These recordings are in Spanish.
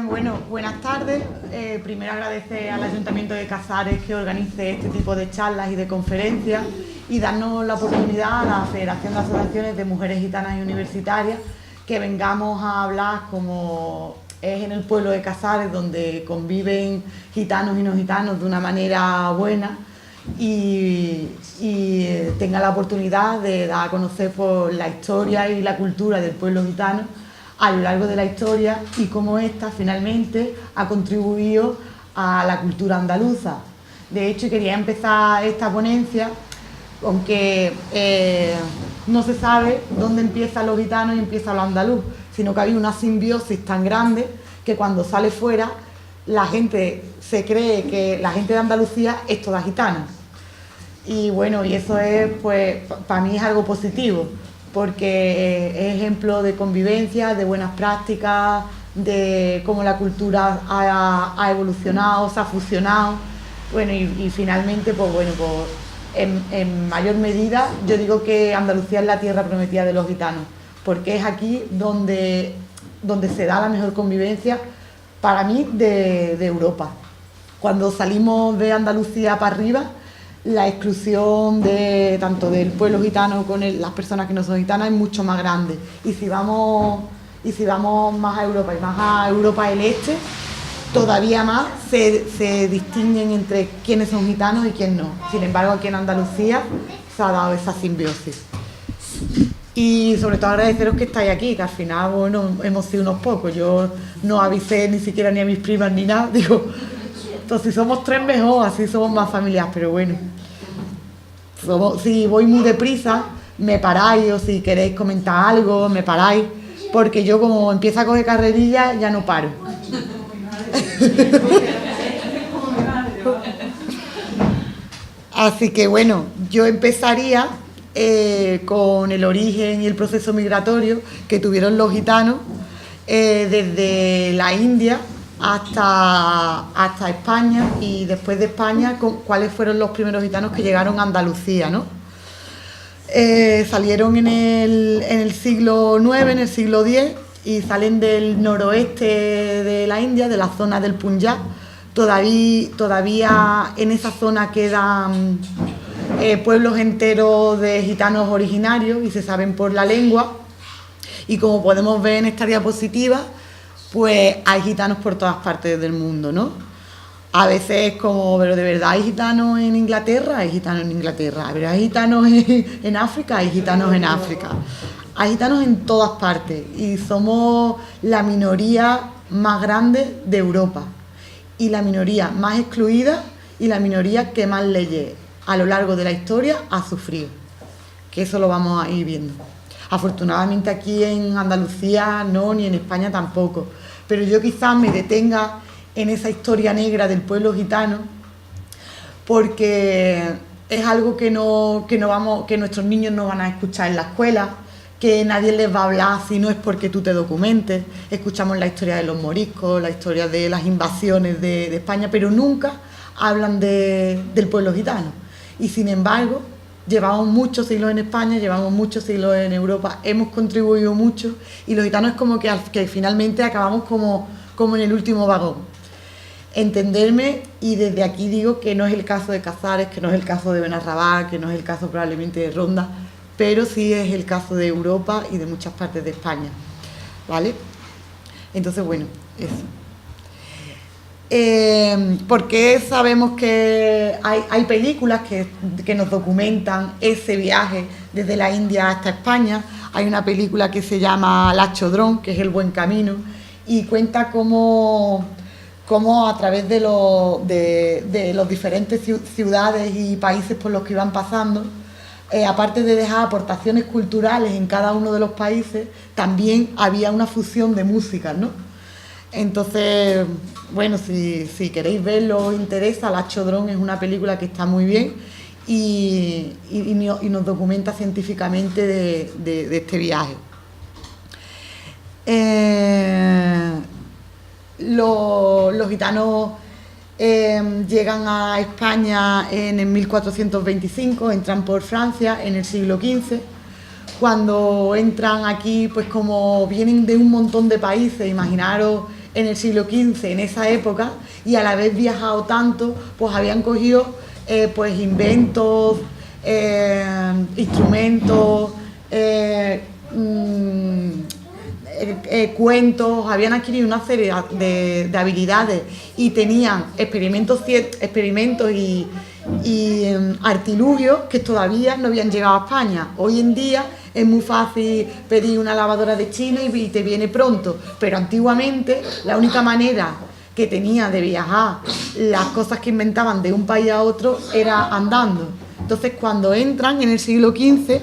Bueno, buenas tardes. Primero agradecer al Ayuntamiento de Casares que organice este tipo de charlas y de conferencias y darnos la oportunidad a la Federación de Asociaciones de Mujeres Gitanas y Universitarias que vengamos a hablar como es en el pueblo de Casares, donde conviven gitanos y no gitanos de una manera buena y tenga la oportunidad de dar a conocer por la historia y la cultura del pueblo gitano a lo largo de la historia y cómo ésta finalmente ha contribuido a la cultura andaluza. De hecho, quería empezar esta ponencia, aunque no se sabe dónde empiezan los gitanos y empieza lo andaluz, sino que hay una simbiosis tan grande que cuando sale fuera la gente se cree que la gente de Andalucía es toda gitana. Y bueno, y eso es, pues, para mí es algo positivo, porque es ejemplo de convivencia, de buenas prácticas, de cómo la cultura ha evolucionado, se ha fusionado. Bueno, y finalmente, pues bueno, pues en mayor medida yo digo que Andalucía es la tierra prometida de los gitanos, porque es aquí donde se da la mejor convivencia, para mí, de Europa. Cuando salimos de Andalucía para arriba, la exclusión de tanto del pueblo gitano con las personas que no son gitanas es mucho más grande. Y si vamos más a Europa y más a Europa del Este, todavía más se distinguen entre quiénes son gitanos y quién no. Sin embargo, aquí en Andalucía se ha dado esa simbiosis. Y sobre todo agradeceros que estáis aquí, que al final, bueno, hemos sido unos pocos. Yo no avisé ni siquiera ni a mis primas ni nada, digo, entonces si somos tres mejor, así somos más familias, pero bueno. Si voy muy deprisa, me paráis, o si queréis comentar algo, me paráis, porque yo como empiezo a coger carrerilla, ya no paro. Así que bueno, yo empezaría con el origen y el proceso migratorio que tuvieron los gitanos desde la India hasta España, y después de España cuáles fueron los primeros gitanos que llegaron a Andalucía, ¿no? Salieron en el siglo IX, en el siglo X, y salen del noroeste de la India, de la zona del Punjab. Todavía en esa zona quedan pueblos enteros de gitanos originarios y se saben por la lengua, y como podemos ver en esta diapositiva, pues hay gitanos por todas partes del mundo, ¿no? A veces es como, pero de verdad hay gitanos en Inglaterra, hay gitanos en Inglaterra, pero hay gitanos en África, hay gitanos en África. Hay gitanos en todas partes y somos la minoría más grande de Europa y la minoría más excluida y la minoría que más leyes a lo largo de la historia ha sufrido, que eso lo vamos a ir viendo. Afortunadamente aquí en Andalucía no, ni en España tampoco, pero yo quizás me detenga en esa historia negra del pueblo gitano porque es algo que nuestros niños no van a escuchar en la escuela, que nadie les va a hablar si no es porque tú te documentes. Escuchamos la historia de los moriscos, la historia de las invasiones de España, pero nunca hablan del pueblo gitano. Y sin embargo, llevamos muchos siglos en España, llevamos muchos siglos en Europa, hemos contribuido mucho y los gitanos es como que finalmente acabamos como en el último vagón. Entenderme, y desde aquí digo que no es el caso de Casares, que no es el caso de Benarrabal, que no es el caso probablemente de Ronda, pero sí es el caso de Europa y de muchas partes de España, ¿vale? Entonces, bueno, eso. ¿Por qué sabemos que hay películas que nos documentan ese viaje desde la India hasta España? Hay una película que se llama La Chodrón, que es El Buen Camino, y cuenta cómo a través de los diferentes ciudades y países por los que iban pasando, aparte de dejar aportaciones culturales en cada uno de los países, también había una fusión de músicas, ¿no? Entonces, bueno, si queréis verlo, os interesa, La Chodrón es una película que está muy bien y nos documenta científicamente de este viaje. Los gitanos llegan a España en el 1425, entran por Francia en el siglo XV, cuando entran aquí, pues como vienen de un montón de países, imaginaros en el siglo XV, en esa época, y al haber viajado tanto, pues habían cogido pues inventos, instrumentos, cuentos, habían adquirido una serie de habilidades y tenían experimentos y artilugios que todavía no habían llegado a España. Hoy en día es muy fácil pedir una lavadora de China y te viene pronto, pero antiguamente la única manera que tenía de viajar las cosas que inventaban de un país a otro era andando. Entonces, cuando entran en el siglo XV,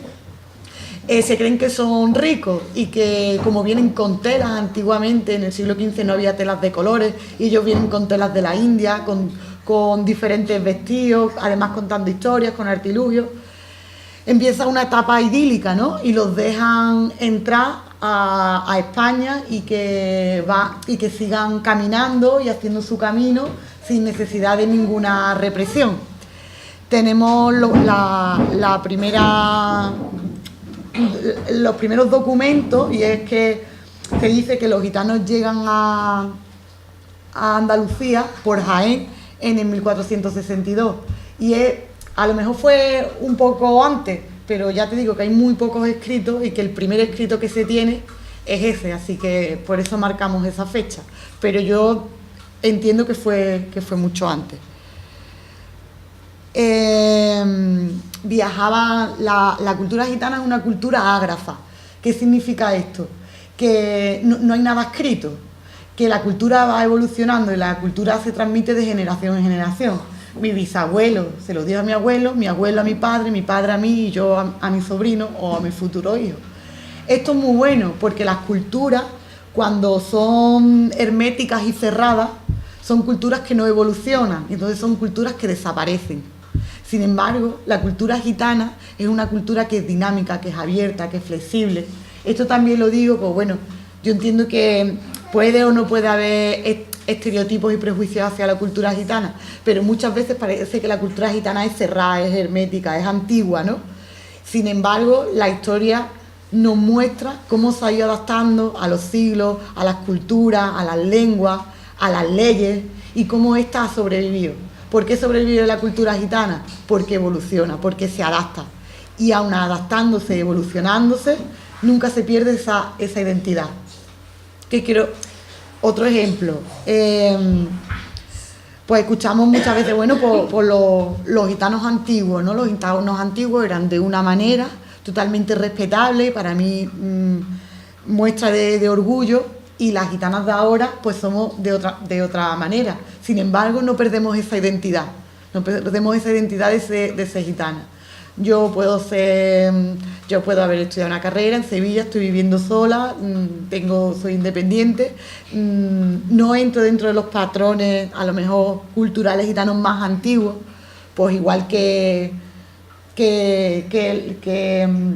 se creen que son ricos y que como vienen con telas antiguamente, en el siglo XV no había telas de colores y ellos vienen con telas de la India, con diferentes vestidos, además contando historias, con artilugios. Empieza una etapa idílica, ¿no? Y los dejan entrar a España y que sigan caminando y haciendo su camino sin necesidad de ninguna represión. Tenemos los primeros documentos, y es que se dice que los gitanos llegan a Andalucía por Jaén en el 1462, y a lo mejor fue un poco antes, pero ya te digo que hay muy pocos escritos y que el primer escrito que se tiene es ese, así que por eso marcamos esa fecha, pero yo entiendo que fue mucho antes. Viajaba, la cultura gitana es una cultura ágrafa. ¿Qué significa esto? Que no hay nada escrito, que la cultura va evolucionando y la cultura se transmite de generación en generación. Mi bisabuelo se lo dio a mi abuelo a mi padre a mí y yo a mi sobrino o a mi futuro hijo. Esto es muy bueno porque las culturas, cuando son herméticas y cerradas, son culturas que no evolucionan, entonces son culturas que desaparecen. Sin embargo, la cultura gitana es una cultura que es dinámica, que es abierta, que es flexible. Esto también lo digo, pues bueno, yo entiendo que puede o no puede haber estereotipos y prejuicios hacia la cultura gitana, pero muchas veces parece que la cultura gitana es cerrada, es hermética, es antigua, ¿no? Sin embargo, la historia nos muestra cómo se ha ido adaptando a los siglos, a las culturas, a las lenguas, a las leyes y cómo ésta ha sobrevivido. ¿Por qué sobrevive la cultura gitana? Porque evoluciona, porque se adapta. Y aun adaptándose, evolucionándose, nunca se pierde esa identidad. Otro ejemplo. Pues escuchamos muchas veces, bueno, por los gitanos antiguos, ¿no? Los gitanos antiguos eran de una manera totalmente respetable, para mí muestra de orgullo. Y las gitanas de ahora, pues somos de otra manera. Sin embargo, no perdemos esa identidad. No perdemos esa identidad de ser gitana. Yo puedo haber estudiado una carrera en Sevilla, estoy viviendo sola, soy independiente, no entro dentro de los patrones, a lo mejor culturales gitanos más antiguos, pues igual que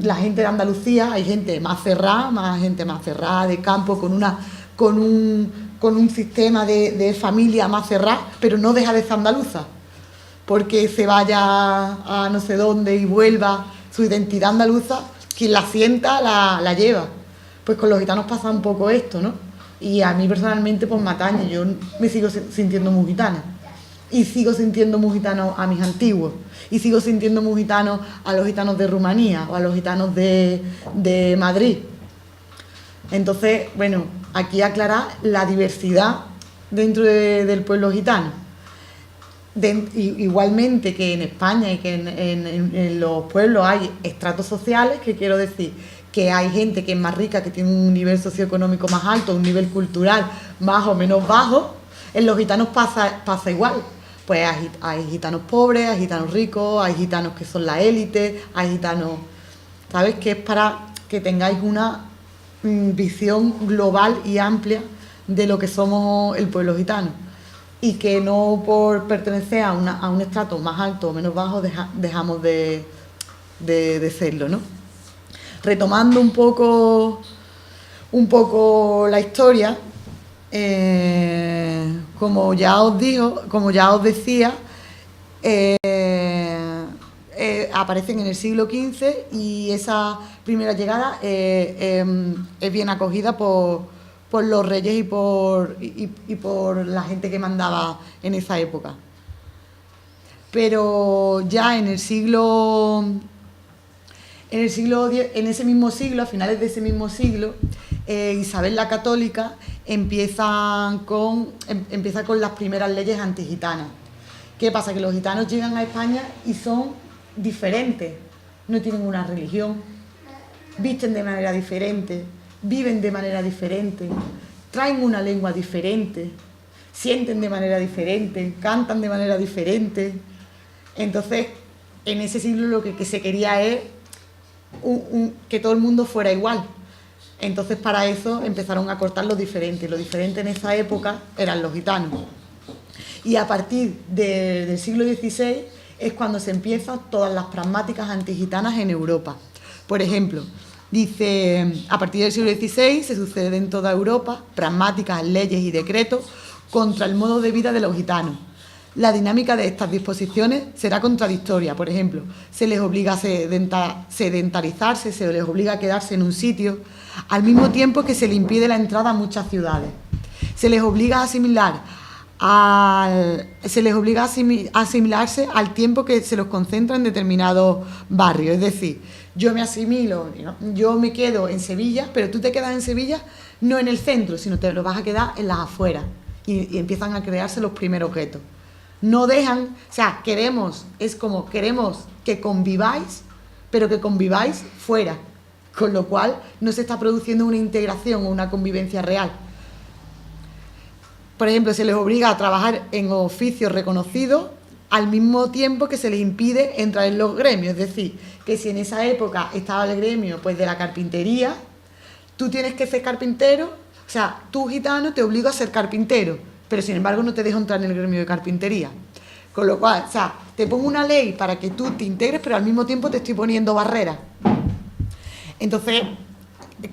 la gente de Andalucía, hay gente más cerrada de campo, con un sistema de familia más cerrada, pero no deja de ser andaluza, porque se vaya a no sé dónde y vuelva, su identidad andaluza, quien la sienta la lleva. Pues con los gitanos pasa un poco esto, ¿no? Y a mí personalmente pues me atañe, yo me sigo sintiendo muy gitana. Y sigo sintiendo muy gitano a mis antiguos. Y sigo sintiendo muy gitano a los gitanos de Rumanía o a los gitanos de Madrid. Entonces, bueno, aquí aclarar la diversidad dentro del pueblo gitano. Igualmente que en España y que en los pueblos hay estratos sociales, que quiero decir que hay gente que es más rica, que tiene un nivel socioeconómico más alto, un nivel cultural más o menos bajo. En los gitanos pasa igual. Pues hay gitanos pobres, hay gitanos ricos, hay gitanos que son la élite, hay gitanos, ¿sabes? Que es para que tengáis una visión global y amplia de lo que somos el pueblo gitano. Y que no por pertenecer a un estrato más alto o menos bajo dejamos de serlo, ¿no? Retomando un poco la historia, como ya os decía, aparecen en el siglo XV y esa primera llegada es bien acogida por los reyes y por la gente que mandaba en esa época. Pero ya en ese mismo siglo, a finales de ese mismo siglo, Isabel la Católica empieza con las primeras leyes antigitanas. ¿Qué pasa? Que los gitanos llegan a España y son diferentes, no tienen una religión, visten de manera diferente, viven de manera diferente, traen una lengua diferente, sienten de manera diferente, cantan de manera diferente. Entonces, en ese siglo lo que se quería es que todo el mundo fuera igual. Entonces, para eso empezaron a cortar lo diferente. Lo diferente en esa época eran los gitanos. Y a partir del siglo XVI es cuando se empiezan todas las pragmáticas antigitanas en Europa. Por ejemplo, dice, a partir del siglo XVI se suceden en toda Europa pragmáticas, leyes y decretos contra el modo de vida de los gitanos. La dinámica de estas disposiciones será contradictoria. Por ejemplo, se les obliga a sedentarizarse, se les obliga a quedarse en un sitio, al mismo tiempo que se les impide la entrada a muchas ciudades. Se les obliga a asimilarse al tiempo que se los concentra en determinados barrios. Es decir, yo me asimilo, yo me quedo en Sevilla, pero tú te quedas en Sevilla no en el centro, sino te lo vas a quedar en las afueras. Y empiezan a crearse los primeros guetos. No dejan, o sea, queremos que conviváis, pero que conviváis fuera, con lo cual no se está produciendo una integración o una convivencia real. Por ejemplo, se les obliga a trabajar en oficios reconocidos al mismo tiempo que se les impide entrar en los gremios. Es decir, que si en esa época estaba el gremio pues, de la carpintería, tú tienes que ser carpintero, o sea, tú gitano te obligo a ser carpintero, pero sin embargo no te dejo entrar en el gremio de carpintería. Con lo cual, o sea, te pongo una ley para que tú te integres, pero al mismo tiempo te estoy poniendo barreras. Entonces,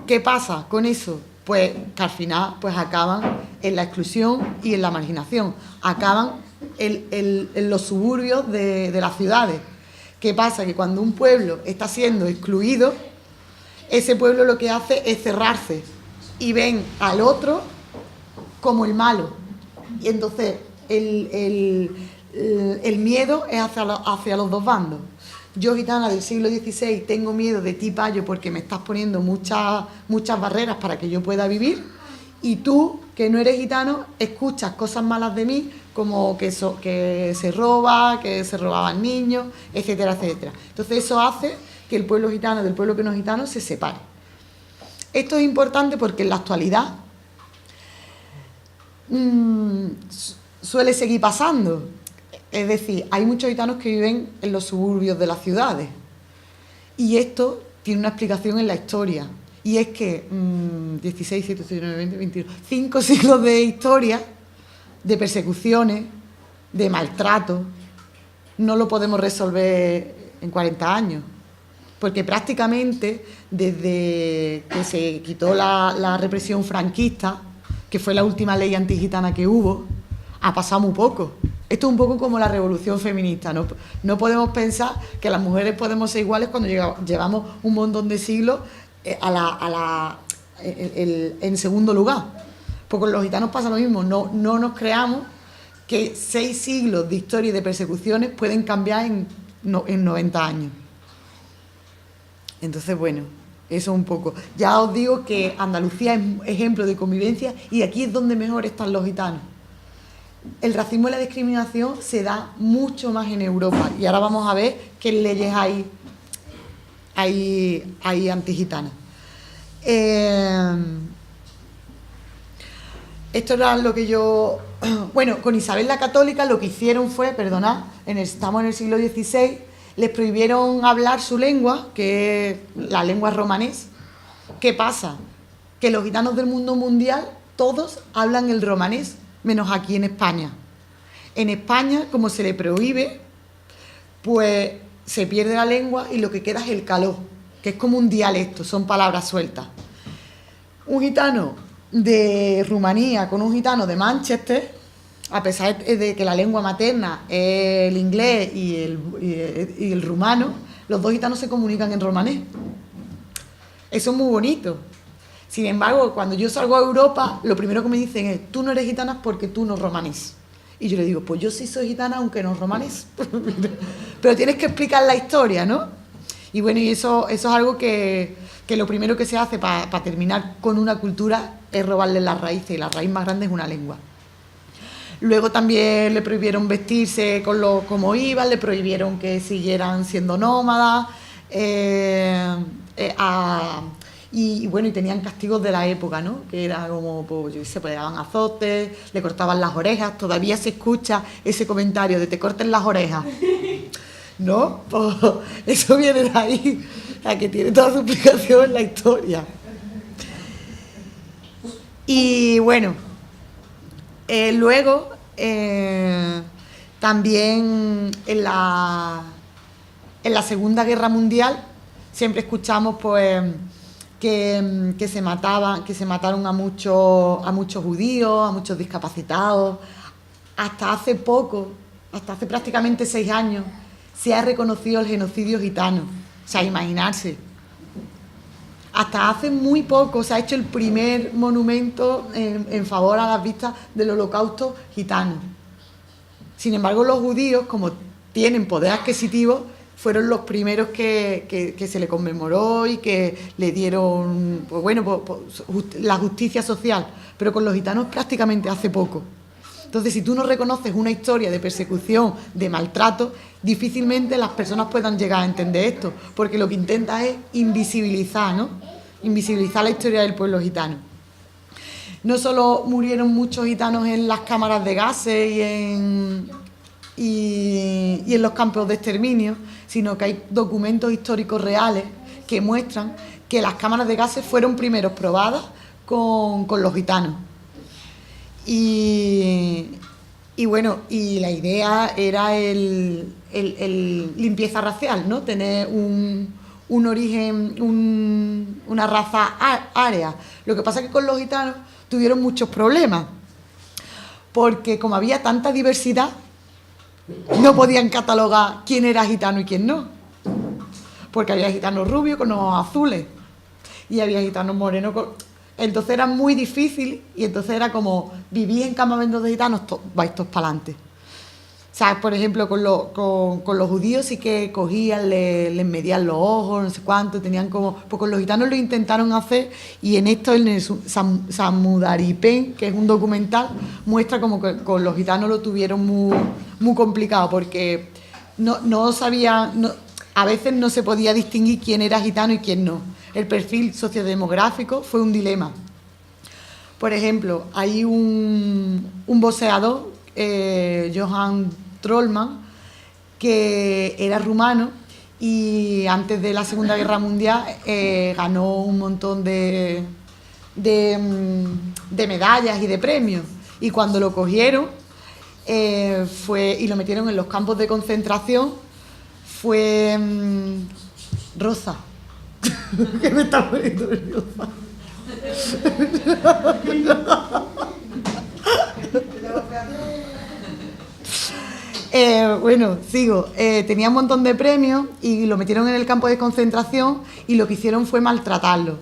¿qué pasa con eso? Pues que al final pues acaban en la exclusión y en la marginación, acaban en los suburbios de las ciudades. ¿Qué pasa? Que cuando un pueblo está siendo excluido, ese pueblo lo que hace es cerrarse y ven al otro como el malo. Y entonces el miedo es hacia los dos bandos. Yo, gitana del siglo XVI, tengo miedo de ti, payo, porque me estás poniendo muchas barreras para que yo pueda vivir, y tú, que no eres gitano, escuchas cosas malas de mí, como que se robaban niños, etcétera, etcétera. Entonces eso hace que el pueblo gitano del pueblo que no es gitano se separe. Esto es importante porque en la actualidad suele seguir pasando. Es decir, hay muchos gitanos que viven en los suburbios de las ciudades. Y esto tiene una explicación en la historia. Y es que 16, 17, 19, 20, 21, 5 siglos de historia, de persecuciones, de maltrato, no lo podemos resolver en 40 años. Porque prácticamente desde que se quitó la represión franquista, que fue la última ley antigitana que hubo, ha pasado muy poco. Esto es un poco como la revolución feminista. No podemos pensar que las mujeres podemos ser iguales cuando llevamos un montón de siglos en segundo lugar. Pues con los gitanos pasa lo mismo. No nos creamos que 6 siglos de historia y de persecuciones pueden cambiar en 90 años. Entonces, bueno, eso un poco. Ya os digo que Andalucía es ejemplo de convivencia y aquí es donde mejor están los gitanos. El racismo y la discriminación se da mucho más en Europa y ahora vamos a ver qué leyes hay antigitanas. Esto era lo que yo... Bueno, con Isabel la Católica lo que hicieron fue, estamos en el siglo XVI, les prohibieron hablar su lengua, que es la lengua romanés. ¿Qué pasa? Que los gitanos del mundo mundial todos hablan el romanés, menos aquí en España. En España, como se le prohíbe, pues se pierde la lengua y lo que queda es el caló, que es como un dialecto, son palabras sueltas. Un gitano de Rumanía con un gitano de Manchester, a pesar de que la lengua materna es el inglés y el rumano, los dos gitanos se comunican en romanés. Eso es muy bonito. Sin embargo, cuando yo salgo a Europa, lo primero que me dicen es: tú no eres gitana porque tú no romanés. Y yo le digo: pues yo sí soy gitana aunque no romanés. Pero tienes que explicar la historia, ¿no? Y bueno, y eso es algo que lo primero que se hace para terminar con una cultura es robarle las raíces, y la raíz más grande es una lengua. Luego también le prohibieron vestirse como iban, le prohibieron que siguieran siendo nómadas, y bueno, y tenían castigos de la época, ¿no? Que era como, pues, yo sé, pues, le daban azotes, le cortaban las orejas. Todavía se escucha ese comentario de: te corten las orejas, ¿no? Pues eso viene de ahí, a que tiene toda su explicación en la historia. Y bueno, luego también en la Segunda Guerra Mundial siempre escuchamos, pues, que se mataron a muchos judíos, a muchos discapacitados. Hasta hace poco, hasta hace prácticamente 6 años, se ha reconocido el genocidio gitano. O sea, imaginarse. Hasta hace muy poco se ha hecho el primer monumento en favor a las vistas del Holocausto gitano. Sin embargo, los judíos, como tienen poder adquisitivo, fueron los primeros que se le conmemoró y que le dieron, pues bueno, la justicia social. Pero con los gitanos prácticamente hace poco. Entonces, si tú no reconoces una historia de persecución, de maltrato, difícilmente las personas puedan llegar a entender esto, porque lo que intenta es invisibilizar, ¿no? Invisibilizar la historia del pueblo gitano. No solo murieron muchos gitanos en las cámaras de gases y en los campos de exterminio, sino que hay documentos históricos reales que muestran que las cámaras de gases fueron primero probadas con los gitanos. Y bueno, y la idea era el limpieza racial, ¿no? Tener un origen, una raza área. Lo que pasa es que con los gitanos tuvieron muchos problemas, porque como había tanta diversidad, no podían catalogar quién era gitano y quién no. Porque había gitanos rubios con ojos azules y había gitanos morenos con... Entonces era muy difícil, y entonces era como: vivís en campamentos de gitanos, vais todos para adelante. O sea, por ejemplo, con los judíos sí que cogían, les medían los ojos, no sé cuánto, tenían como... Pues con los gitanos lo intentaron hacer, y en esto, en el Samudaripen, que es un documental, muestra como que con los gitanos lo tuvieron muy complicado, porque no sabían... a veces no se podía distinguir quién era gitano y quién no. El perfil sociodemográfico fue un dilema. Por ejemplo, hay un boxeador, Johann Trollmann, que era rumano, y antes de la Segunda Guerra Mundial ganó un montón de medallas y de premios. Y cuando lo cogieron y lo metieron en los campos de concentración, fue rosa. Que me está poniendo nerviosa. Bueno, sigo. Tenía un montón de premios y lo metieron en el campo de concentración, y lo que hicieron fue maltratarlo.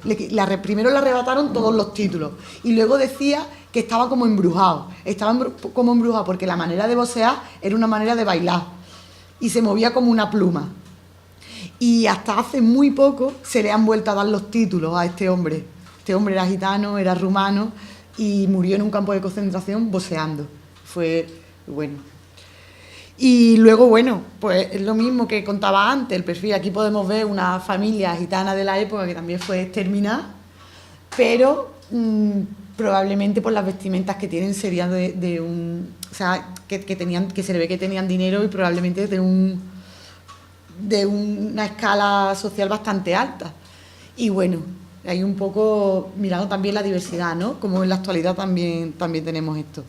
Primero le arrebataron todos los títulos, y luego decía que estaba como embrujado. Estaba como embrujado porque la manera de boxear era una manera de bailar y se movía como una pluma. Y hasta hace muy poco se le han vuelto a dar los títulos a este hombre. Este hombre era gitano, era rumano, y murió en un campo de concentración boxeando. Fue bueno. Y luego, bueno, pues es lo mismo que contaba antes, el perfil. Aquí podemos ver una familia gitana de la época que también fue exterminada, pero probablemente por las vestimentas que tienen sería de un... O sea, que se le ve que tenían dinero, y probablemente de una escala social bastante alta. Y bueno, hay un poco mirando también la diversidad, ¿no? Como en la actualidad también tenemos esto.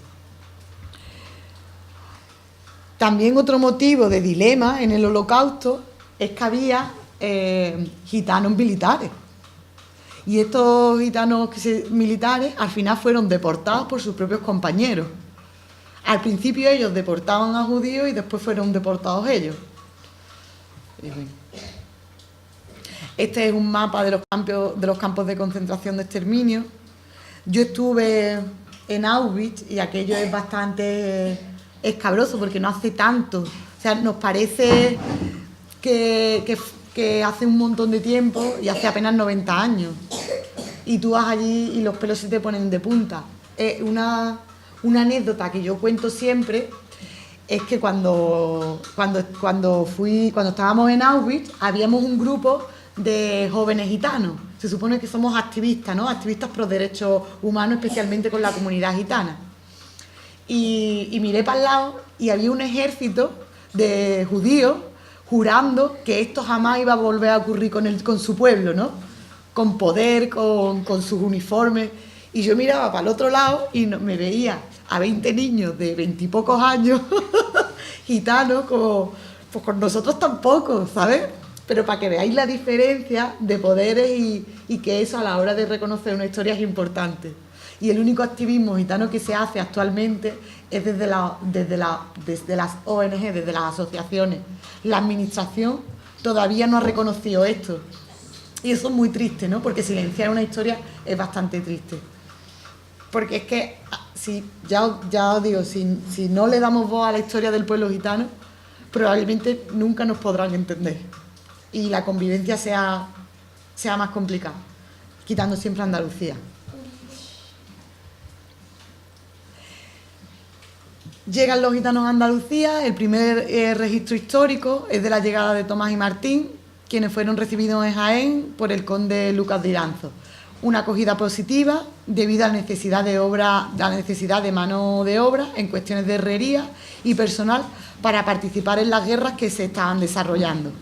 También otro motivo de dilema en el Holocausto es que había gitanos militares. Y estos gitanos militares al final fueron deportados por sus propios compañeros. Al principio ellos deportaban a judíos y después fueron deportados ellos. Este es un mapa de los campos de concentración de exterminio. Yo estuve en Auschwitz y aquello es bastante escabroso porque no hace tanto. O sea, nos parece que hace un montón de tiempo y hace apenas 90 años. Y tú vas allí y los pelos se te ponen de punta. Una anécdota que yo cuento siempre es que cuando estábamos en Auschwitz, habíamos un grupo de jóvenes gitanos. Se supone que somos activistas, ¿no? Activistas por derechos humanos, especialmente con la comunidad gitana. Y miré para el lado y había un ejército de judíos jurando que esto jamás iba a volver a ocurrir con su pueblo, ¿no? Con poder, con sus uniformes. Y yo miraba para el otro lado y me veía a 20 niños de 20 y pocos años, gitanos, como, pues con nosotros tampoco, ¿sabes? Pero para que veáis la diferencia de poderes y que eso a la hora de reconocer una historia es importante. Y el único activismo gitano que se hace actualmente es desde las ONG, desde las asociaciones. La administración todavía no ha reconocido esto. Y eso es muy triste, ¿no? Porque silenciar una historia es bastante triste. Porque es que, ya os digo, si no le damos voz a la historia del pueblo gitano, probablemente nunca nos podrán entender. Y la convivencia sea más complicada, quitando siempre Andalucía. Llegan los gitanos a Andalucía, el primer registro histórico es de la llegada de Tomás y Martín, quienes fueron recibidos en Jaén por el conde Lucas de Iranzo. Una acogida positiva debido a la necesidad de mano de obra en cuestiones de herrería y personal para participar en las guerras que se estaban desarrollando.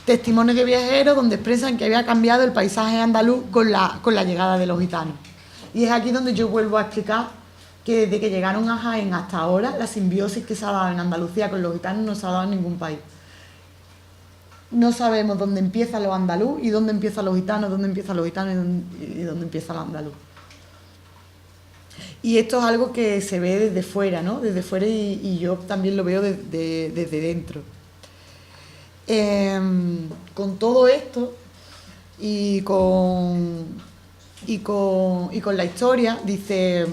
Testimonios de viajeros donde expresan que había cambiado el paisaje andaluz con la llegada de los gitanos. Y es aquí donde yo vuelvo a explicar que desde que llegaron a Jaén hasta ahora, la simbiosis que se ha dado en Andalucía con los gitanos no se ha dado en ningún país. No sabemos dónde empieza lo andaluz y dónde empiezan los gitanos, dónde empiezan los gitanos y dónde empieza lo andaluz. Y esto es algo que se ve desde fuera, ¿no? Desde fuera y yo también lo veo desde dentro. Con todo esto y con la historia, dice,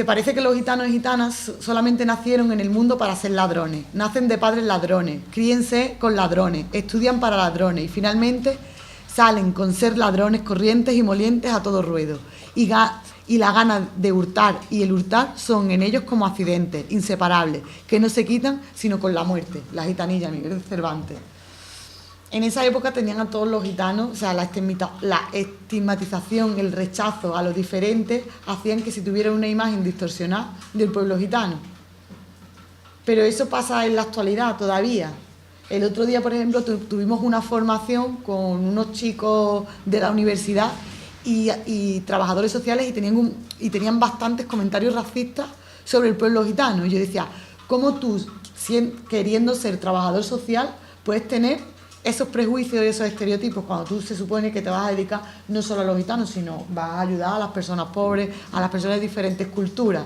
parece que los gitanos y gitanas solamente nacieron en el mundo para ser ladrones. Nacen de padres ladrones, críense con ladrones, estudian para ladrones y finalmente salen con ser ladrones corrientes y molientes a todo ruedo. Y la gana de hurtar y el hurtar son en ellos como accidentes inseparables, que no se quitan sino con la muerte. La gitanilla, Miguel de Cervantes. En esa época tenían a todos los gitanos, o sea, la estigmatización, el rechazo a lo diferente, hacían que se tuviera una imagen distorsionada del pueblo gitano. Pero eso pasa en la actualidad todavía. El otro día, por ejemplo, tuvimos una formación con unos chicos de la universidad y trabajadores sociales y tenían bastantes comentarios racistas sobre el pueblo gitano. Y yo decía, ¿cómo tú, queriendo ser trabajador social, puedes tener esos prejuicios y esos estereotipos cuando tú se supone que te vas a dedicar no solo a los gitanos, sino vas a ayudar a las personas pobres, a las personas de diferentes culturas?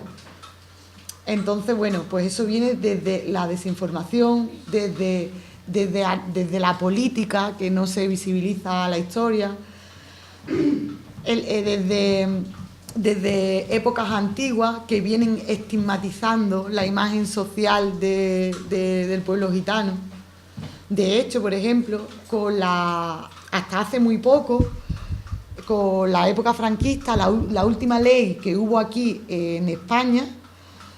Entonces, bueno, pues eso viene desde la desinformación, desde la política, que no se visibiliza la historia, desde épocas antiguas que vienen estigmatizando la imagen social del pueblo gitano. De hecho, por ejemplo, hasta hace muy poco, con la época franquista, la última ley que hubo aquí en España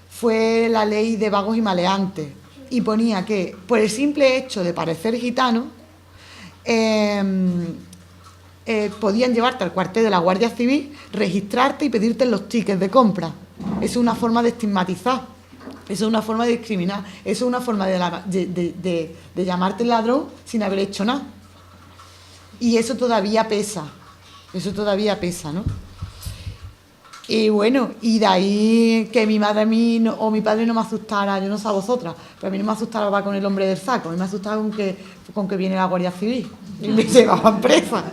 fue la ley de vagos y maleantes, y ponía que por el simple hecho de parecer gitano podían llevarte al cuartel de la Guardia Civil, registrarte y pedirte los tickets de compra. Es una forma de estigmatizar, eso es una forma de discriminar, eso es una forma de llamarte ladrón sin haber hecho nada. Y eso todavía pesa, ¿no? Y bueno, y de ahí que mi madre a mí o mi padre no me asustara, yo no sé a vosotras, pero a mí no me asustaba con el hombre del saco, a mí me asustaba con que viene la Guardia Civil y me llevaban presa.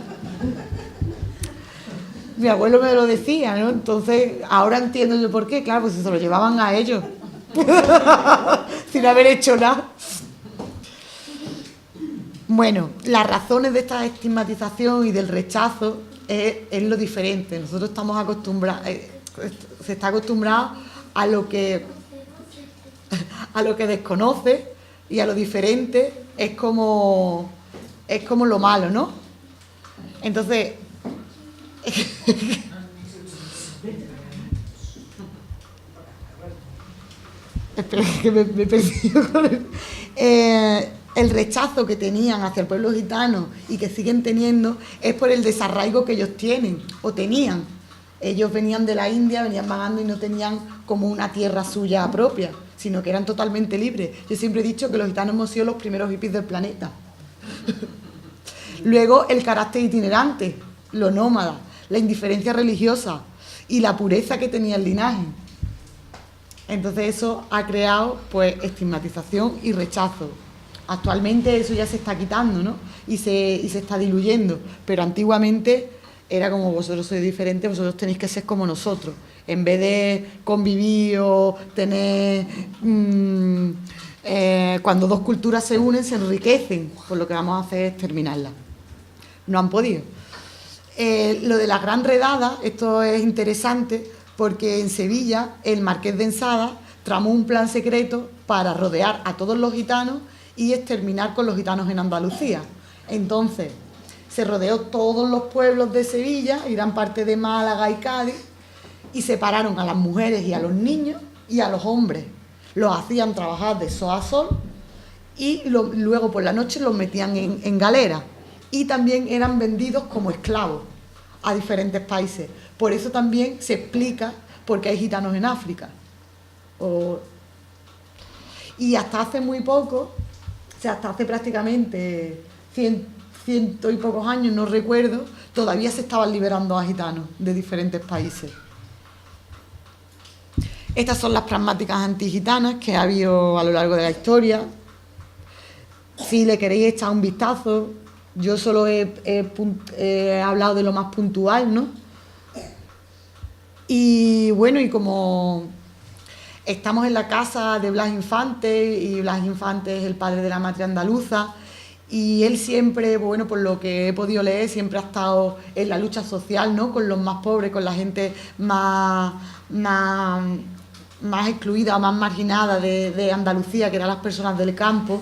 Mi abuelo me lo decía, ¿no? Entonces, ahora entiendo yo por qué, claro, pues se lo llevaban a ellos, sin haber hecho nada. Bueno, las razones de esta estigmatización y del rechazo es lo diferente. Nosotros estamos acostumbrados, se está acostumbrado a lo que desconoce, y a lo diferente es como lo malo, ¿no? Entonces, espera, que me he perdido con el rechazo que tenían hacia el pueblo gitano y que siguen teniendo es por el desarraigo que ellos tienen o tenían. Ellos venían de la India, venían vagando y no tenían como una tierra suya propia, sino que eran totalmente libres. Yo siempre he dicho que los gitanos hemos sido los primeros hippies del planeta. Luego, el carácter itinerante, lo nómada, la indiferencia religiosa y la pureza que tenía el linaje. Entonces eso ha creado pues estigmatización y rechazo. Actualmente eso ya se está quitando, ¿no? Y se está diluyendo, pero antiguamente era como: vosotros sois diferentes, vosotros tenéis que ser como nosotros. En vez de convivir o tener... cuando dos culturas se unen, se enriquecen, pues lo que vamos a hacer es terminarla. No han podido. Lo de la Gran Redada, esto es interesante, porque en Sevilla el marqués de Ensada tramó un plan secreto para rodear a todos los gitanos y exterminar con los gitanos en Andalucía. Entonces, se rodeó todos los pueblos de Sevilla y gran parte de Málaga y Cádiz, y separaron a las mujeres y a los niños y a los hombres. Los hacían trabajar de sol a sol y luego por la noche los metían en galera, y también eran vendidos como esclavos a diferentes países. Por eso también se explica por qué hay gitanos en África. Y hasta hace muy poco, o sea, hasta hace prácticamente ciento y pocos años, no recuerdo, todavía se estaban liberando a gitanos de diferentes países. Estas son las pragmáticas antigitanas que ha habido a lo largo de la historia. Si le queréis echar un vistazo, yo solo he hablado de lo más puntual, ¿no? Y bueno, y como estamos en la casa de Blas Infante, y Blas Infante es el padre de la matria andaluza, y él siempre, bueno, por lo que he podido leer, siempre ha estado en la lucha social, ¿no? Con los más pobres, con la gente más excluida, más marginada de Andalucía, que eran las personas del campo.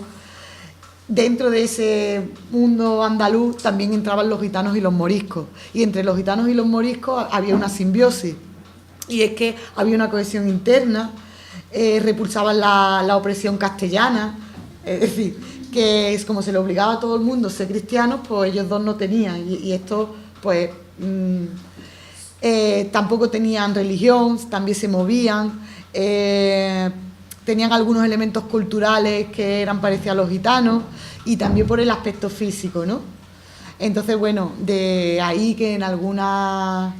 Dentro de ese mundo andaluz también entraban los gitanos y los moriscos, y entre los gitanos y los moriscos había una simbiosis, y es que había una cohesión interna, repulsaban la opresión castellana, es decir, que es como se le obligaba a todo el mundo a ser cristianos, pues ellos dos no tenían, y esto pues tampoco tenían religión, también se movían, tenían algunos elementos culturales que eran parecidos a los gitanos, y también por el aspecto físico, ¿no? Entonces, bueno, de ahí que en algunos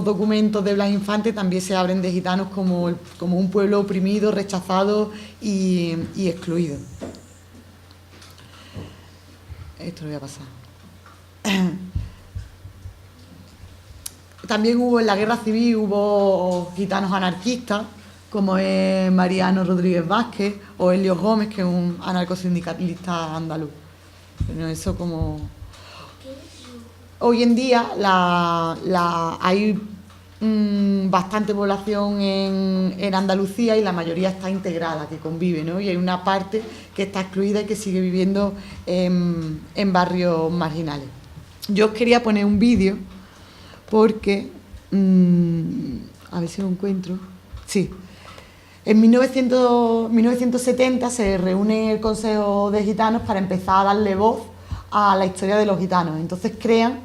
documentos de Blas Infante también se hablen de gitanos como un pueblo oprimido, rechazado y excluido. Esto lo voy a pasar. También hubo en la guerra civil, hubo gitanos anarquistas, como es Mariano Rodríguez Vázquez o Elio Gómez, que es un anarcosindicalista andaluz. Pero eso como... Hoy en día hay bastante población en Andalucía, y la mayoría está integrada, que convive, ¿no? Y hay una parte que está excluida y que sigue viviendo en barrios marginales. Yo os quería poner un vídeo porque... a ver si lo encuentro. Sí. En 1970 se reúne el Consejo de Gitanos para empezar a darle voz a la historia de los gitanos. Entonces crean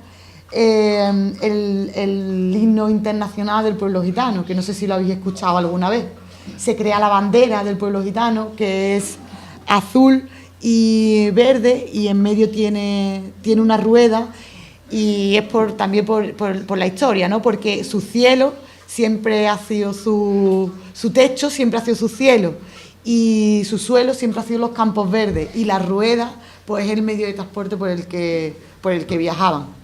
el himno internacional del pueblo gitano, que no sé si lo habéis escuchado alguna vez. Se crea la bandera del pueblo gitano, que es azul y verde, y en medio tiene una rueda, y es también por la historia, ¿no? Porque su cielo siempre ha sido su techo, siempre ha sido su cielo, y su suelo siempre ha sido los campos verdes, y la rueda pues es el medio de transporte por el que viajaban.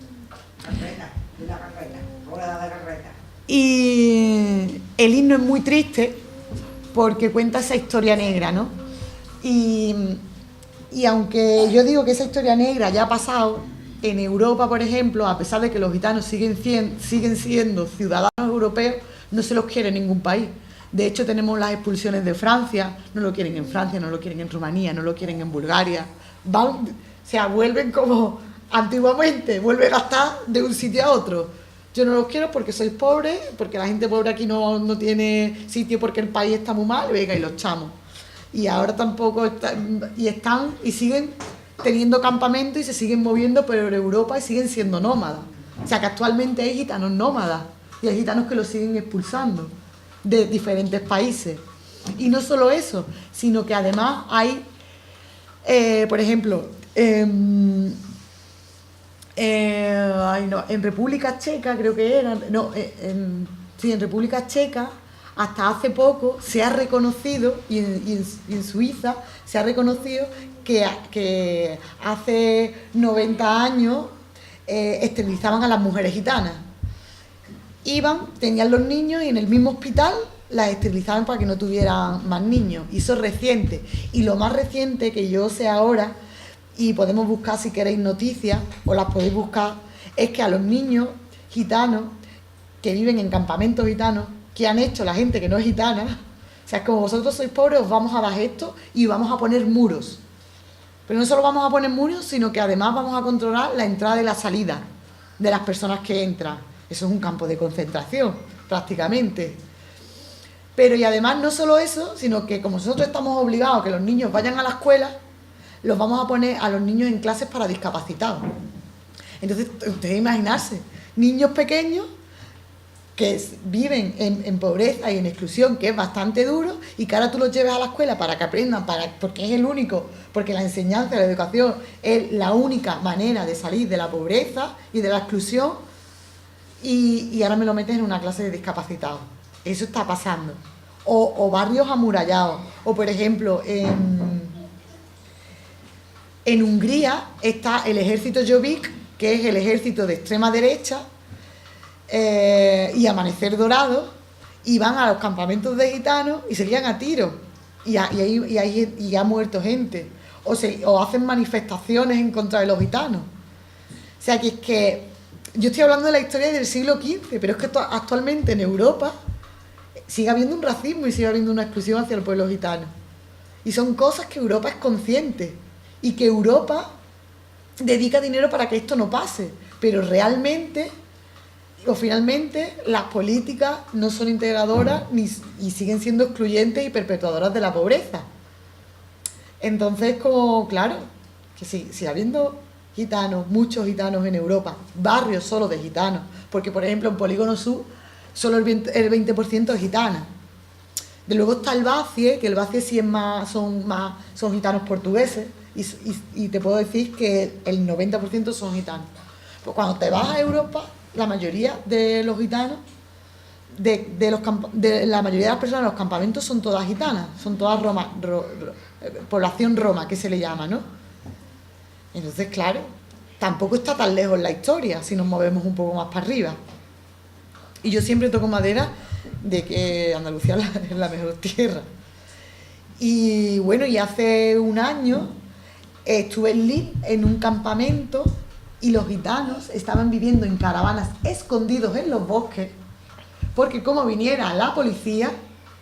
Y el himno es muy triste porque cuenta esa historia negra, ¿no? Y Y aunque yo digo que esa historia negra ya ha pasado, en Europa, por ejemplo, a pesar de que los gitanos siguen siendo ciudadanos europeos, no se los quiere en ningún país. De hecho, tenemos las expulsiones de Francia, no lo quieren en Francia, no lo quieren en Rumanía, no lo quieren en Bulgaria. O sea, vuelven como antiguamente, vuelven a estar de un sitio a otro. Yo no los quiero porque sois pobres, porque la gente pobre aquí no tiene sitio, porque el país está muy mal, venga, y los echamos. Y ahora tampoco están y siguen teniendo campamentos y se siguen moviendo por Europa y siguen siendo nómadas. O sea que actualmente hay gitanos nómadas y hay gitanos que los siguen expulsando de diferentes países. Y no solo eso, sino que además hay, por ejemplo, en República Checa, creo que era, en República Checa, hasta hace poco se ha reconocido, y en Suiza se ha reconocido que hace 90 años esterilizaban a las mujeres gitanas. Tenían los niños y en el mismo hospital las esterilizaban para que no tuvieran más niños. Y eso es reciente. Y lo más reciente que yo sé ahora, y podemos buscar si queréis noticias, o las podéis buscar, es que a los niños gitanos que viven en campamentos gitanos, que han hecho la gente que no es gitana, o sea, como vosotros sois pobres, os vamos a dar esto y vamos a poner muros. Pero no solo vamos a poner muros, sino que además vamos a controlar la entrada y la salida de las personas que entran. Eso es un campo de concentración, prácticamente. Pero y además no solo eso, sino que como nosotros estamos obligados a que los niños vayan a la escuela, los vamos a poner a los niños en clases para discapacitados. Entonces, ustedes imaginarse, niños pequeños que viven en pobreza y en exclusión, que es bastante duro, y que ahora tú los lleves a la escuela para que aprendan, porque es el único, porque la enseñanza, la educación es la única manera de salir de la pobreza y de la exclusión, y ahora me lo metes en una clase de discapacitados. Eso está pasando. O barrios amurallados, o por ejemplo, en Hungría está el ejército Jobbik, que es el ejército de extrema derecha, y Amanecer Dorado, y van a los campamentos de gitanos y se lían a tiros y ha muerto gente, o hacen manifestaciones en contra de los gitanos. O sea que es que yo estoy hablando de la historia del siglo XV, pero es que actualmente en Europa sigue habiendo un racismo y sigue habiendo una exclusión hacia el pueblo gitano, y son cosas que Europa es consciente y que Europa dedica dinero para que esto no pase, pero realmente o finalmente las políticas no son integradoras y siguen siendo excluyentes y perpetuadoras de la pobreza. Entonces, como claro, que si habiendo gitanos, muchos gitanos en Europa, barrios solo de gitanos, porque por ejemplo en Polígono Sur solo el 20% es gitana. De luego está el Bacie, que el Bacie sí son gitanos portugueses, y te puedo decir que el 90% son gitanos. Pues cuando te vas a Europa, la mayoría de los gitanos, la mayoría de las personas en los campamentos son todas gitanas, son todas población roma, que se le llama, ¿no? Entonces, claro, tampoco está tan lejos la historia si nos movemos un poco más para arriba. Y yo siempre toco madera de que Andalucía es la mejor tierra. Y bueno, y hace un año estuve en Lille en un campamento, y los gitanos estaban viviendo en caravanas escondidos en los bosques, porque como viniera la policía,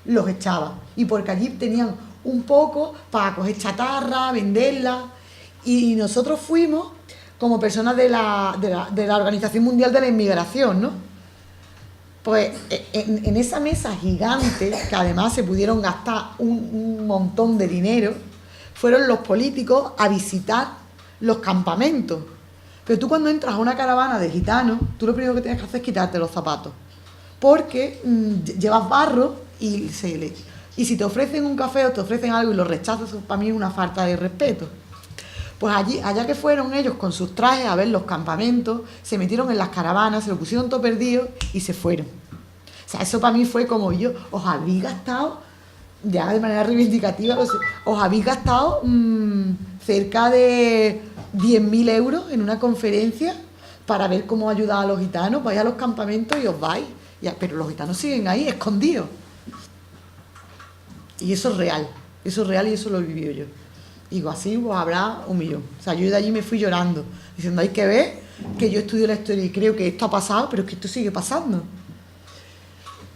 los echaba. Y porque allí tenían un poco para coger chatarra, venderla. Y nosotros fuimos como personas de la Organización Mundial de la Inmigración, ¿no? Pues en esa mesa gigante, que además se pudieron gastar un montón de dinero, fueron los políticos a visitar los campamentos. Pero tú cuando entras a una caravana de gitanos, tú lo primero que tienes que hacer es quitarte los zapatos, porque llevas barro y si te ofrecen un café o te ofrecen algo y lo rechazas, eso para mí es una falta de respeto. Pues allá que fueron ellos con sus trajes a ver los campamentos, se metieron en las caravanas, se lo pusieron todo perdido y se fueron. O sea, eso para mí fue como os habéis gastado, ya de manera reivindicativa, os habéis gastado cerca de 10.000 euros en una conferencia para ver cómo ayudar a los gitanos. Vais a los campamentos y os vais. Pero los gitanos siguen ahí, escondidos. Y eso es real y eso lo he vivido yo. Digo, así pues habrá 1.000.000. O sea, yo de allí me fui llorando, diciendo, hay que ver que yo estudio la historia y creo que esto ha pasado, pero es que esto sigue pasando.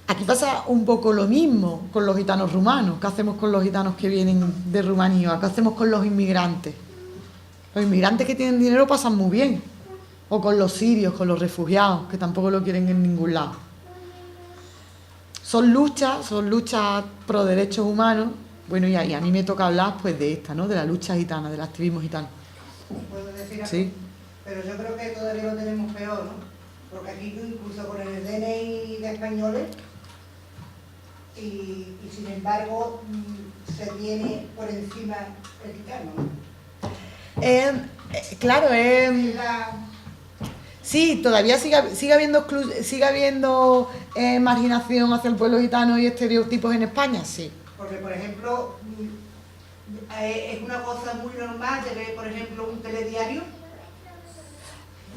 Aquí pasa un poco lo mismo con los gitanos rumanos. ¿Qué hacemos con los gitanos que vienen de Rumanía? ¿Qué hacemos con los inmigrantes? Los inmigrantes que tienen dinero pasan muy bien. O con los sirios, con los refugiados, que tampoco lo quieren en ningún lado. Son luchas pro derechos humanos. Bueno, y a mí me toca hablar pues de esta, ¿no? De la lucha gitana, del activismo gitano. ¿Puedo decir algo? Sí. Pero yo creo que todavía lo tenemos peor, ¿no? Porque aquí incluso con el DNI de españoles y sin embargo se tiene por encima el gitano, ¿no? Claro, sí, todavía sigue habiendo marginación hacia el pueblo gitano y estereotipos en España, sí. Porque, por ejemplo, es una cosa muy normal de ver, por ejemplo, un telediario.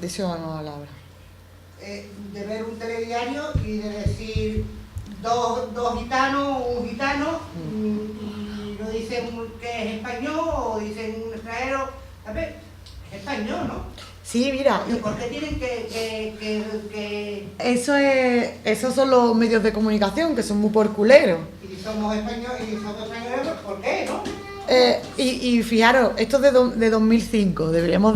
De eso vamos a hablar ahora. De ver un telediario y de decir dos gitanos, un gitano, y no dicen que es español o dicen un extranjero. A ver, es español, ¿no? Sí, mira. ¿Por qué tienen que...? Esos son los medios de comunicación, que son muy porculeros. Y somos españoles, ¿por qué, no? Y fijaros, esto es de 2005, deberíamos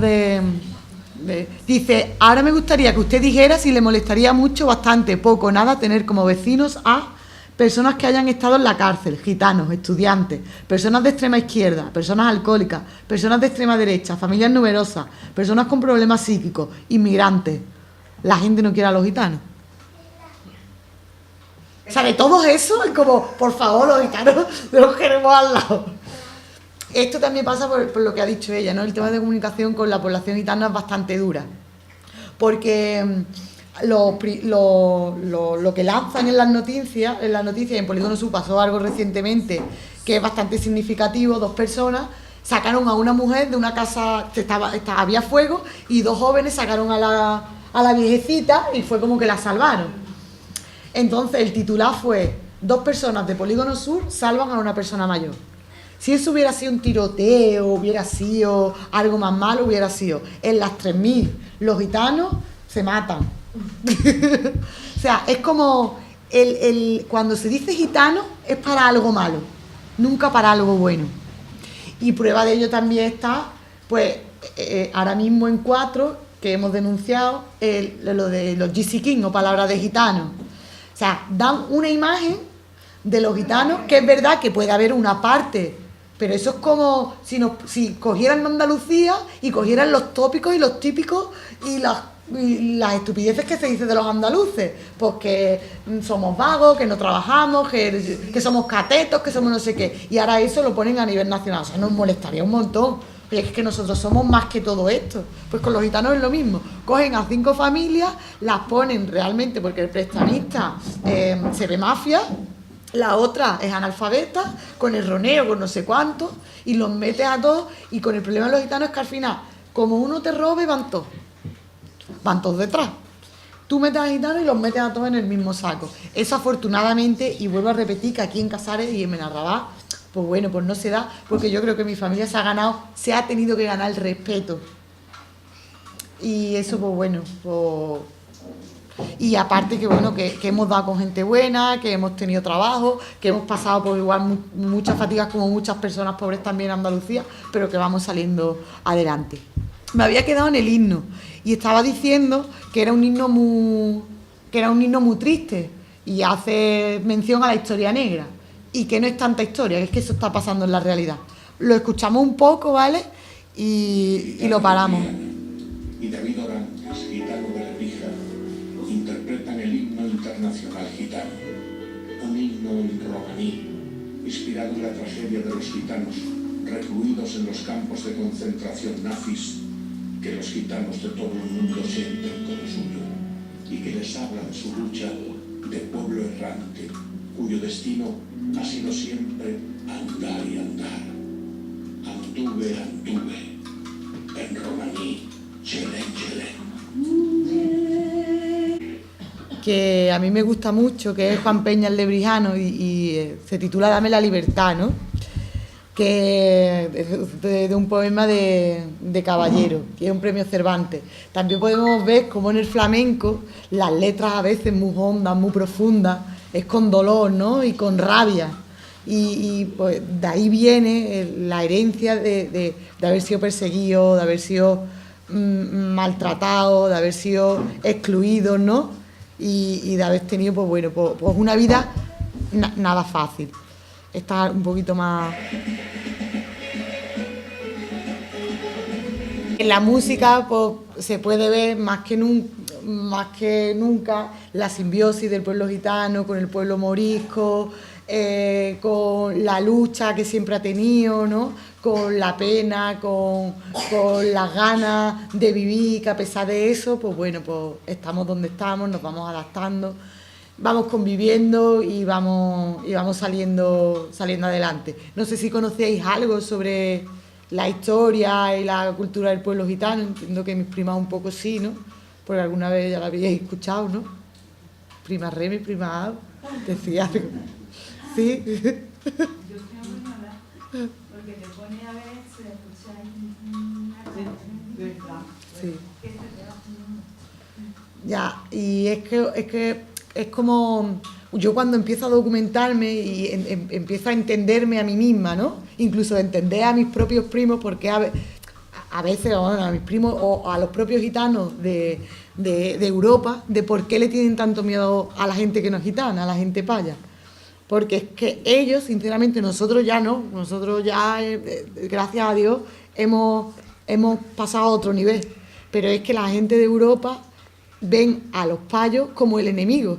dice, ahora me gustaría que usted dijera si le molestaría mucho, bastante, poco, nada, tener como vecinos a personas que hayan estado en la cárcel, gitanos, estudiantes, personas de extrema izquierda, personas alcohólicas, personas de extrema derecha, familias numerosas, personas con problemas psíquicos, inmigrantes. La gente no quiere a los gitanos. O sea, de todo eso es como, por favor, los gitanos los queremos al lado. Esto también pasa por lo que ha dicho ella, ¿no? El tema de comunicación con la población gitana es bastante dura. Porque lo que lanzan en las noticias y en Polígono Sur pasó algo recientemente que es bastante significativo. 2 personas sacaron a una mujer de una casa, había fuego, y 2 jóvenes sacaron a la viejecita y fue como que la salvaron. Entonces el titular fue: 2 personas de Polígono Sur salvan a una persona mayor. Si eso hubiera sido un tiroteo, hubiera sido algo más malo, hubiera sido en las 3.000 los gitanos se matan. O sea, es como cuando se dice gitano es para algo malo, nunca para algo bueno. Y prueba de ello también está, pues, ahora mismo en 4, que hemos denunciado lo de los GC King o palabras de gitanos. O sea, dan una imagen de los gitanos, que es verdad que puede haber una parte, pero eso es como si cogieran Andalucía y cogieran los tópicos y los típicos y las estupideces que se dice de los andaluces, pues que somos vagos, que no trabajamos, que somos catetos, que somos no sé qué, y ahora eso lo ponen a nivel nacional. O sea, nos molestaría un montón. Oye, es que nosotros somos más que todo esto. Pues con los gitanos es lo mismo. Cogen a 5 familias, las ponen realmente porque el prestamista se ve mafia, la otra es analfabeta, con el roneo, con no sé cuánto, y los metes a todos. Y con el problema de los gitanos es que al final, como uno te robe, van todos detrás. Tú metes a gitanos y los metes a todos en el mismo saco. Eso afortunadamente, y vuelvo a repetir que aquí en Casares y en Benarrabá, pues bueno, pues no se da, porque yo creo que mi familia se ha tenido que ganar el respeto. Y eso, pues bueno, pues... Y aparte que bueno, que hemos dado con gente buena, que hemos tenido trabajo, que hemos pasado por igual muchas fatigas como muchas personas pobres también en Andalucía, pero que vamos saliendo adelante. Me había quedado en el himno y estaba diciendo que era un himno muy triste y hace mención a la historia negra y que no es tanta historia, que es que eso está pasando en la realidad. Lo escuchamos un poco, ¿vale? Y lo paramos. Y David Orantes, gitano de Lebrija, interpretan el himno internacional gitano, un himno en romaní, inspirado en la tragedia de los gitanos recluidos en los campos de concentración nazis, que los gitanos de todo el mundo sienten como suyo, y que les habla de su lucha de pueblo errante, cuyo destino ha sido siempre andar y andar. Anduve, en romaní, chelen. Que a mí me gusta mucho, que es Juan Peña el Lebrijano y se titula Dame la libertad, ¿no? que es de un poema de Caballero, que es un premio Cervantes. También podemos ver cómo en el flamenco las letras a veces muy hondas, muy profundas, es con dolor, ¿no? Y con rabia. Y pues de ahí viene la herencia de haber sido perseguido, de haber sido maltratado, de haber sido excluido, ¿no? Y de haber tenido, pues bueno, pues una vida nada fácil. Está un poquito más... En la música pues, se puede ver más que nunca la simbiosis del pueblo gitano con el pueblo morisco, con la lucha que siempre ha tenido, ¿no? Con la pena, con las ganas de vivir, que a pesar de eso, pues bueno, pues estamos donde estamos, nos vamos adaptando, vamos conviviendo y vamos saliendo adelante. No sé si conocéis algo sobre la historia y la cultura del pueblo gitano. Entiendo que mis primas un poco sí, ¿no? Porque alguna vez ya la habíais escuchado, ¿no? Prima Remy, prima Au, decía algo. ¿Sí? Yo creo que no, porque te pone a ver si escucháis una Sí. Ya, y es que es como yo cuando empiezo a documentarme y empiezo a entenderme a mí misma, ¿no? Incluso entender a mis propios primos, porque a veces bueno, a mis primos o a los propios gitanos de Europa, de por qué le tienen tanto miedo a la gente que no es gitana, a la gente paya. Porque es que ellos, sinceramente, nosotros ya no, nosotros ya, gracias a Dios, hemos pasado a otro nivel. Pero es que la gente de Europa ven a los payos como el enemigo.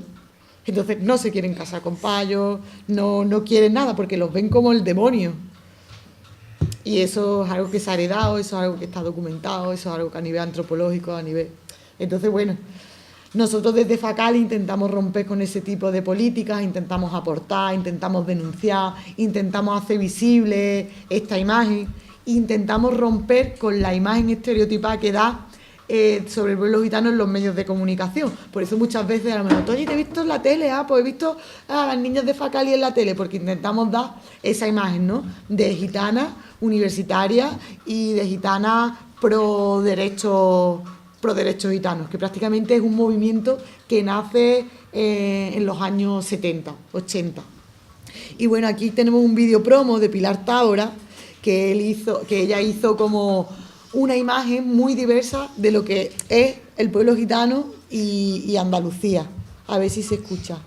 Entonces no se quieren casar con payos, no quieren nada, porque los ven como el demonio. Y eso es algo que se ha heredado, eso es algo que está documentado, eso es algo que a nivel antropológico, a nivel... Entonces, bueno, nosotros desde FACAL intentamos romper con ese tipo de políticas, intentamos aportar, intentamos denunciar, intentamos hacer visible esta imagen, intentamos romper con la imagen estereotipada que da sobre el pueblo gitano en los medios de comunicación. Por eso muchas veces a lo mejor, oye, te he visto en la tele, pues he visto a las niñas de Facali en la tele, porque intentamos dar esa imagen, ¿no? De gitana universitaria y de gitana pro derechos gitanos, que prácticamente es un movimiento que nace en los años 70, 80. Y bueno, aquí tenemos un vídeo promo de Pilar Tábora, que ella hizo como una imagen muy diversa de lo que es el pueblo gitano y Andalucía. A ver si se escucha.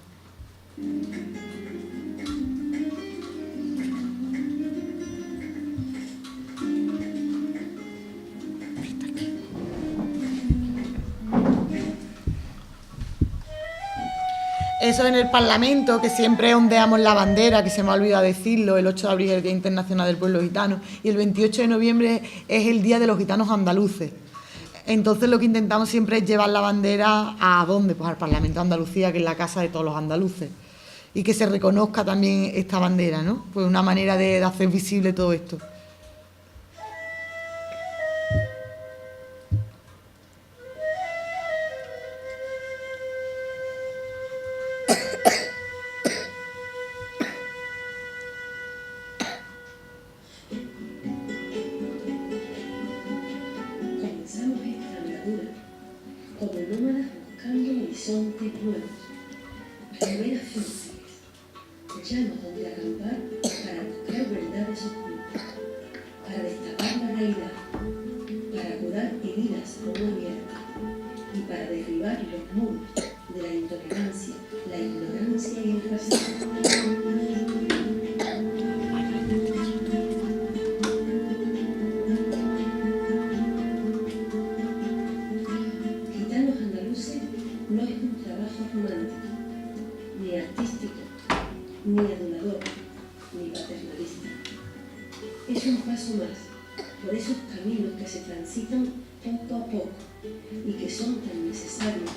Eso en el Parlamento, que siempre ondeamos la bandera, que se me ha olvidado decirlo, el 8 de abril es el Día Internacional del Pueblo Gitano y el 28 de noviembre es el Día de los Gitanos Andaluces. Entonces lo que intentamos siempre es llevar la bandera ¿a dónde? Pues al Parlamento de Andalucía, que es la casa de todos los andaluces. Y que se reconozca también esta bandera, ¿no? Pues una manera de hacer visible todo esto. Como nómadas buscando horizontes nuevos, riberas fértiles, llanos donde acampar para buscar verdades ocultas, para destapar la realidad, para curar heridas no abiertas y para derribar los muros de la intolerancia, la ignorancia y el racismo. No es un trabajo romántico, ni artístico, ni adulador, ni paternalista. Es un paso más por esos caminos que se transitan poco a poco y que son tan necesarios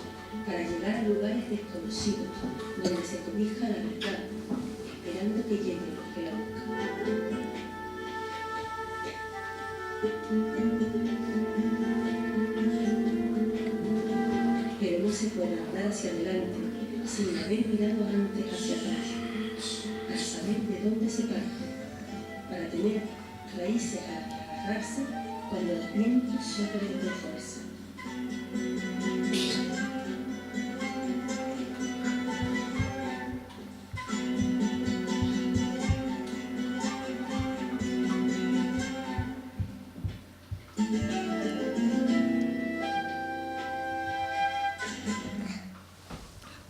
para llegar a lugares desconocidos donde se cobija la verdad, esperando que lleguen los que la buscan. Pero no se puede andar hacia adelante sin haber mirado antes hacia atrás, para saber de dónde se parte, para tener raíces a las que agarrarse cuando el viento sople con fuerza.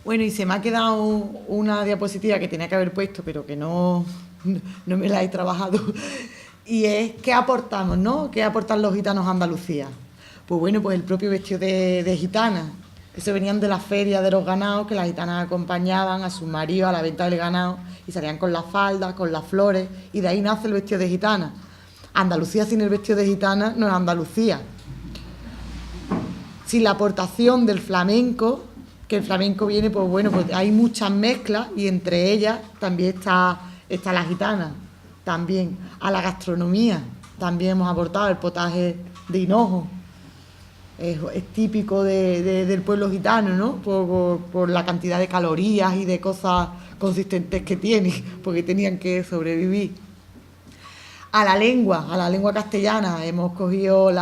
Bueno, y se me ha quedado una diapositiva que tenía que haber puesto, pero que no me la he trabajado, y es ¿qué aportamos, no? ¿Qué aportan los gitanos a Andalucía? Pues bueno, pues el propio vestido de gitana. Eso venían de las ferias de los ganados, que las gitanas acompañaban a sus maridos a la venta del ganado y salían con las faldas, con las flores, y de ahí nace el vestido de gitana. Andalucía sin el vestido de gitana no es Andalucía. Sin la aportación del flamenco, que el flamenco viene, pues bueno, pues hay muchas mezclas y entre ellas también está la gitana, también. A la gastronomía también hemos aportado el potaje de hinojo. Es típico del pueblo gitano, ¿no? Por la cantidad de calorías y de cosas consistentes que tiene, porque tenían que sobrevivir. A la lengua castellana, hemos cogido el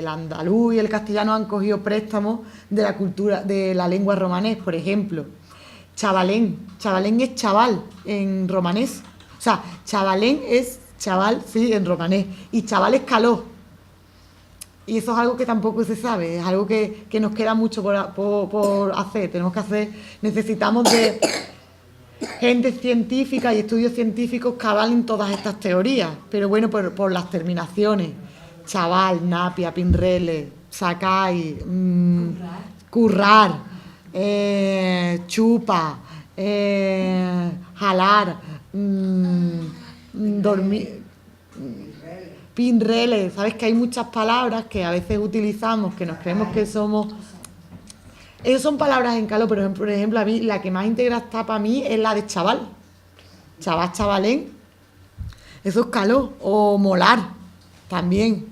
andaluz y el castellano han cogido préstamos de la cultura, de la lengua romanés, por ejemplo. Chavalén es chaval en romanés. O sea, chavalén es chaval, sí, en romanés. Y chaval es caló. Y eso es algo que tampoco se sabe, es algo que nos queda mucho por hacer. Necesitamos de gente científica y estudios científicos que avalen todas estas teorías, pero bueno, por las terminaciones, chaval, napia, pinrele, sacai, currar, chupa, jalar, dormir, pinrele. Sabes que hay muchas palabras que a veces utilizamos, que nos creemos que somos... Esas son palabras en caló, pero por ejemplo, a mí la que más íntegra está para mí es la de chaval. Chaval, chavalén. Eso es caló. O molar, también.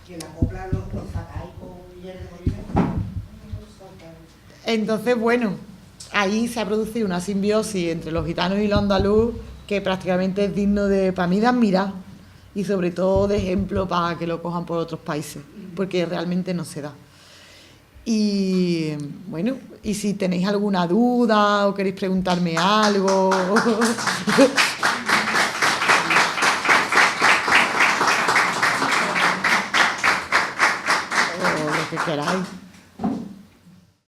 Que la copla los sacáis con hierro de molino. Entonces, bueno, ahí se ha producido una simbiosis entre los gitanos y los andaluz que prácticamente es digno para mí de admirar y sobre todo de ejemplo para que lo cojan por otros países, porque realmente no se da. Y bueno, y si tenéis alguna duda o queréis preguntarme algo o lo que queráis.